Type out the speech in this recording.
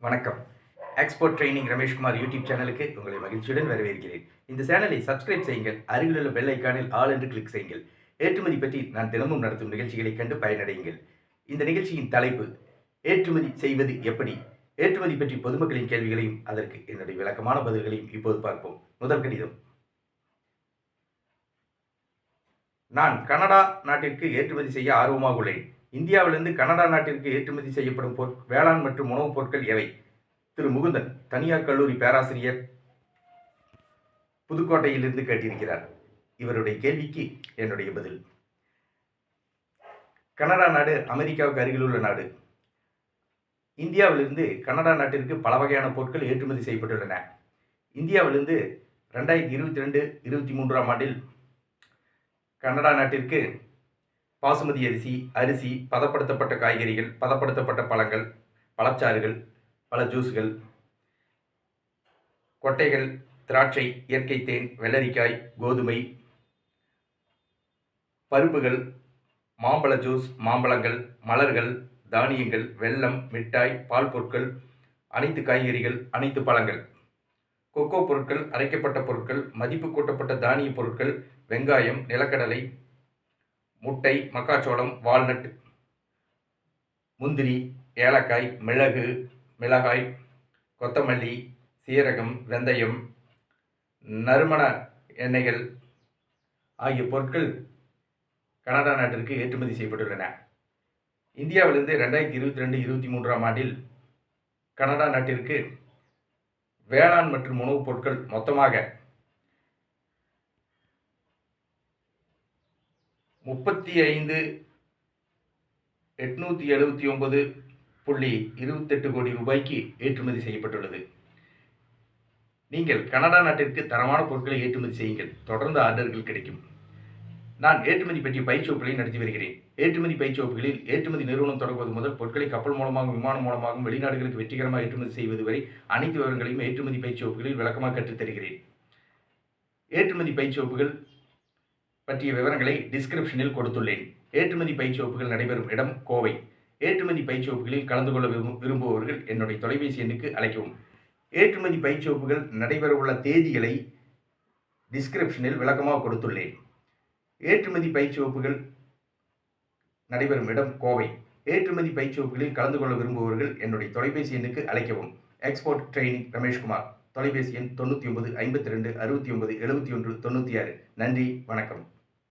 வணக்கம். Export training Rameshkumar YouTube சேனலுக்கு உங்களை மகிழ்ச்சியுடன் வரவேற்கிறேன். இந்த சேனலை சப்ஸ்கிரைப் செய்யுங்கள். அருகிலுள்ள பெல் ஐக்கானில் ஆல் என்று கிளிக் செய்யுங்கள். ஏற்றுமதி பற்றி நான் தினமும் நடத்தும் நிகழ்ச்சிகளை கண்டு பயனடையுங்கள். இந்த நிகழ்ச்சியின் தலைப்பு ஏற்றுமதி செய்வது எப்படி? ஏற்றுமதி பற்றி பொதுமக்களின் கேள்விகளையும் அதற்கு என்னுடைய விளக்கமான பதில்களையும் இப்போது பார்ப்போம். முதல் கடிதம். நான் கனடா நாட்டிற்கு ஏற்றுமதி செய்ய ஆர்வமாக உள்ளேன். இந்தியாவிலிருந்து கனடா நாட்டிற்கு ஏற்றுமதி செய்யப்படும் வேளாண் மற்றும் உணவுப் பொருட்கள் எவை? திரு முகுந்தன், தனியார் கல்லூரி பேராசிரியர், புதுக்கோட்டையிலிருந்து கேட்டிருக்கிறார். இவருடைய கேள்விக்கு என்னுடைய பதில். கனடா நாடு அமெரிக்காவுக்கு அருகில் உள்ள நாடு. இந்தியாவிலிருந்து கனடா நாட்டிற்கு பல வகையான பொருட்கள் ஏற்றுமதி செய்யப்பட்டுள்ளன. இந்தியாவிலிருந்து 2022-23 ஆண்டில் கனடா நாட்டிற்கு பாசுமதி அரிசி, பதப்படுத்தப்பட்ட காய்கறிகள், பதப்படுத்தப்பட்ட பழங்கள், பழச்சாறுகள், பல ஜூஸ்கள், கொட்டைகள், திராட்சை, இயற்கை தேன், வெள்ளரிக்காய், கோதுமை, பருப்புகள், மாம்பழ ஜூஸ், மாம்பழங்கள், மலர்கள், தானியங்கள், வெல்லம், மிட்டாய், பால் பொருட்கள், அனைத்து காய்கறிகள், அனைத்து பழங்கள், கொக்கோ பொருட்கள், அரைக்கப்பட்ட பொருட்கள், மதிப்பு கூட்டப்பட்ட தானிய பொருட்கள், வெங்காயம், நிலக்கடலை, முட்டை, மக்காச்சோளம், வால்நட், முந்திரி, ஏலக்காய், மிளகு, மிளகாய், கொத்தமல்லி, சீரகம், வெந்தயம், நறுமண எண்ணெய்கள் ஆகிய பொருட்கள் கனடா நாட்டிற்கு ஏற்றுமதி செய்யப்பட்டுள்ளன. இந்தியாவிலிருந்து 2022-23 ஆண்டில் கனடா நாட்டிற்கு வேளாண் மற்றும் உணவுப் பொருட்கள் மொத்தமாக 35,879.28 கோடி ரூபாய்க்கு ஏற்றுமதி செய்யப்பட்டுள்ளது. நீங்கள் கனடா நாட்டிற்கு தரமான பொருட்களை ஏற்றுமதி செய்யுங்கள். தொடர்ந்து ஆர்டர்கள் கிடைக்கும். நான் ஏற்றுமதி பற்றிய பயிற்சி வகுப்புகளை நடத்தி வருகிறேன். ஏற்றுமதி பயிற்சி வகுப்புகளில் ஏற்றுமதி நிறுவனம் தொடங்குவது முதல் பொருட்களை கப்பல் மூலமாகவும் விமானம் மூலமாகவும் வெளிநாடுகளுக்கு வெற்றிகரமாக ஏற்றுமதி செய்வது வரை அனைத்து விவரங்களையும் ஏற்றுமதி பயிற்சி வகுப்புகளில் விளக்கமாக கற்றுத் தருகிறேன். ஏற்றுமதி பயிற்சி வகுப்புகள் பற்றிய விவரங்களை டிஸ்கிரிப்ஷனில் கொடுத்துள்ளேன். ஏற்றுமதி பயிற்சி வகுப்புகள் நடைபெறும் இடம் கோவை. ஏற்றுமதி பயிற்சி வகுப்புகளில் கலந்து கொள்ள விரும்புபவர்கள் என்னுடைய தொலைபேசி எண்ணுக்கு அழைக்கவும். ஏற்றுமதி பயிற்சி வகுப்புகள் நடைபெறவுள்ள தேதிகளை டிஸ்கிரிப்ஷனில் விளக்கமாக கொடுத்துள்ளேன். ஏற்றுமதி பயிற்சி வகுப்புகள் நடைபெறும் இடம் கோவை. ஏற்றுமதி பயிற்சி வகுப்புகளில் கலந்து கொள்ள விரும்புபவர்கள் என்னுடைய தொலைபேசி எண்ணுக்கு அழைக்கவும். Export training Rameshkumar. தொலைபேசி எண் 99 52 69 71 96. நன்றி, வணக்கம்.